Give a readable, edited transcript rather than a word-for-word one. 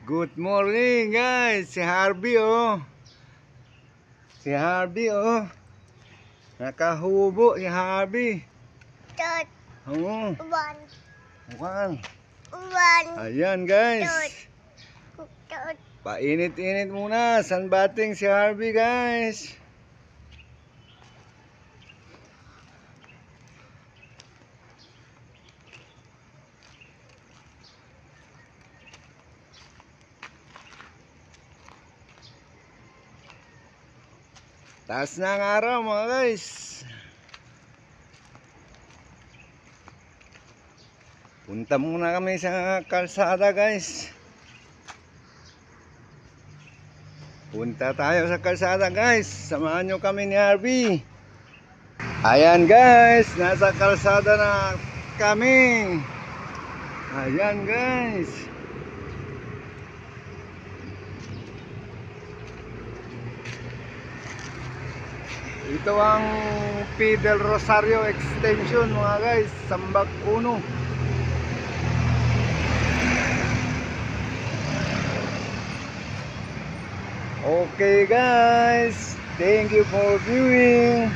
Good morning guys, si Harvey oh. Si Harvey oh. Nakahubo si Harvey. Tot. Oo. One. One. One. Ayan guys. Tot. Painit-init muna, sunbathing si Harvey guys. Taas na ang araw mga guys. Punta muna kami sa kalsada guys. Punta tayo sa kalsada guys. Samahan nyo kami ni Harvey. Ayan guys, nasa kalsada na kami. Ayan guys. Ito ang P. Del Rosario Extension mga guys, Sambag 1. Okay guys, thank you for viewing.